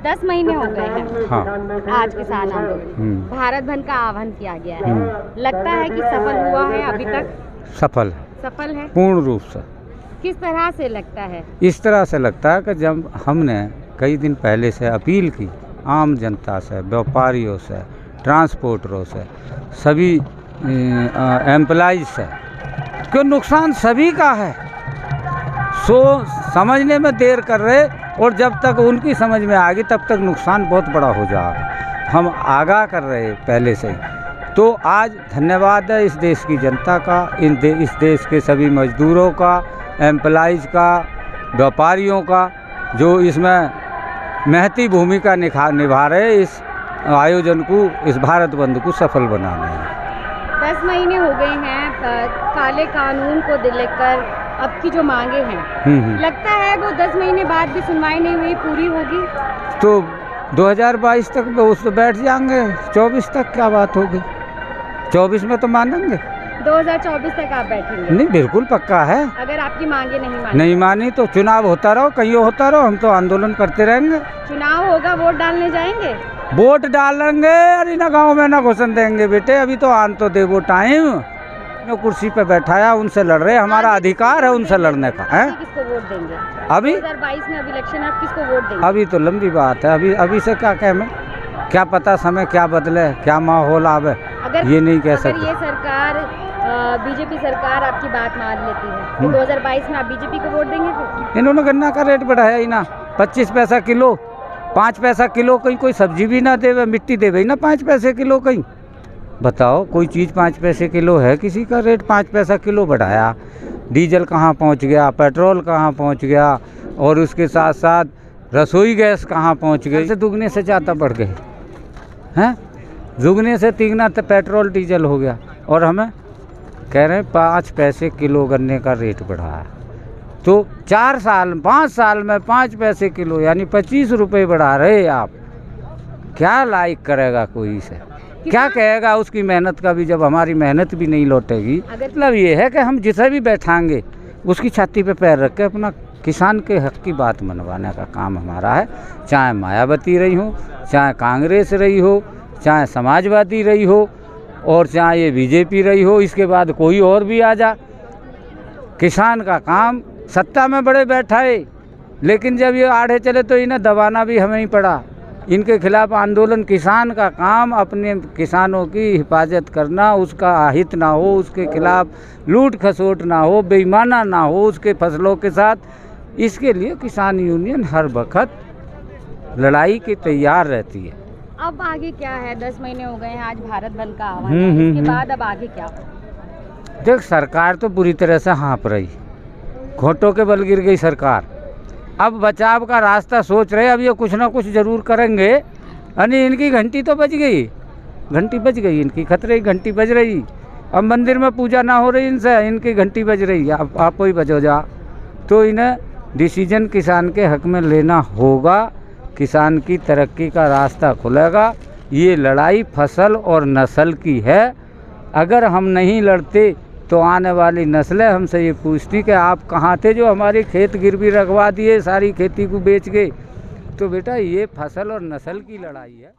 10 महीने हो गए हैं हाँ। आज किसान आंदोलन, भारत बंद का आह्वान किया गया है, लगता है कि सफल हुआ है अभी तक? सफल है पूर्ण रूप से। किस तरह से लगता है? इस तरह से लगता है कि जब हमने कई दिन पहले से अपील की आम जनता से, व्यापारियों से, ट्रांसपोर्टरों से, सभी एम्प्लॉइज से, क्यों नुकसान सभी का है, सो समझने में देर कर रहे, और जब तक उनकी समझ में आ गई तब तक नुकसान बहुत बड़ा हो जाएगा। हम आगाह कर रहे पहले से ही। तो आज धन्यवाद है इस देश की जनता का, इस देश के सभी मजदूरों का, एम्प्लॉइज का, व्यापारियों का, जो इसमें महती भूमिका निभा रहे इस आयोजन को, इस भारत बंद को सफल बनाने में। 10 महीने हो गए हैं काले कानून को लेकर, अब की जो मांगे हैं, लगता है वो 10 महीने बाद भी सुनवाई नहीं हुई पूरी होगी? तो 2022 तक उस तो बैठ जाएंगे, 24 तक क्या बात होगी, 24 में तो मानेंगे। 2024 तक आप बैठेंगे? नहीं, बिल्कुल पक्का है। अगर आपकी मांगे नहीं मानी तो चुनाव होता रहो, कहीं होता रहो, हम तो आंदोलन करते रहेंगे। चुनाव होगा, वोट डालने जाएंगे? वोट डालेंगे, अरे ना गाँव में ना घुसन देंगे बेटे, अभी तो आन तो दे वो टाइम। जो कुर्सी पे बैठाया उनसे लड़ रहे, हमारा अधिकार है उनसे लड़ने का है। किसको वोट देंगे अभी? 2022 में अभी इलेक्शन, आप किसको वोट देंगे? अभी तो लंबी बात है, अभी से क्या कह मैं, क्या पता समय क्या बदले, क्या माहौल आवे, ये नहीं कह सकते। अगर ये सरकार बीजेपी सरकार आपकी बात मान लेती है तो 2022 में आप बीजेपी को वोट देंगे फिर? इन्होंने गन्ना का रेट बढ़ाया ही ना, 25 पैसा किलो, 5 पैसा किलो, कहीं कोई सब्जी भी ना देवे, मिट्टी देवे ना 5 पैसे किलो कहीं। बताओ, कोई चीज़ 5 पैसे किलो है, किसी का रेट 5 पैसा किलो बढ़ाया। डीजल कहाँ पहुँच गया, पेट्रोल कहाँ पहुँच गया, और उसके साथ साथ रसोई गैस कहाँ पहुँच गई, से दुगने से ज़्यादा बढ़ गए हैं, दुगने से तिगना तो पेट्रोल डीजल हो गया, और हमें कह रहे हैं 5 पैसे किलो गन्ने का रेट बढ़ाया। तो 5 साल में 5 पैसे किलो यानी 25 रुपये बढ़ा रहे आप, क्या लाइक करेगा कोई इसे, क्या कहेगा उसकी मेहनत का भी, जब हमारी मेहनत भी नहीं लौटेगी। मतलब ये है कि हम जिसे भी बैठाएंगे उसकी छाती पे पैर रख के अपना किसान के हक की बात मनवाने का काम हमारा है, चाहे मायावती रही हो, चाहे कांग्रेस रही हो, चाहे समाजवादी रही हो, और चाहे ये बीजेपी रही हो, इसके बाद कोई और भी आ जा। किसान का काम सत्ता में बड़े बैठाए, लेकिन जब ये आड़े चले तो इन्हें दबाना भी हमें ही पड़ा। इनके खिलाफ आंदोलन, किसान का काम अपने किसानों की हिफाजत करना, उसका अहित ना हो, उसके खिलाफ लूट खसोट ना हो, बेईमाना ना हो उसके फसलों के साथ। इसके लिए किसान यूनियन हर वक्त लड़ाई की तैयार रहती है। अब आगे क्या है? 10 महीने हो गए हैं, आज भारत बंद का आह्वान है, इसके बाद अब आगे क्या? देख, सरकार तो बुरी तरह से हाँप रही, घोटों के बल गिर गई सरकार। अब बचाव का रास्ता सोच रहे, अब ये कुछ ना कुछ जरूर करेंगे। अरे इनकी घंटी तो बज गई, घंटी बज गई इनकी, खतरे की घंटी बज रही। अब मंदिर में पूजा ना हो रही इनसे, इनकी घंटी बज रही, आप ही बजो जा। तो इन्हें डिसीजन किसान के हक में लेना होगा, किसान की तरक्की का रास्ता खुलेगा। ये लड़ाई फसल और नस्ल की है, अगर हम नहीं लड़ते तो आने वाली नस्लें हमसे ये पूछती कि आप कहाँ थे जो हमारी खेत गिरवी रखवा दिए, सारी खेती को बेच गए। तो बेटा, ये फसल और नस्ल की लड़ाई है।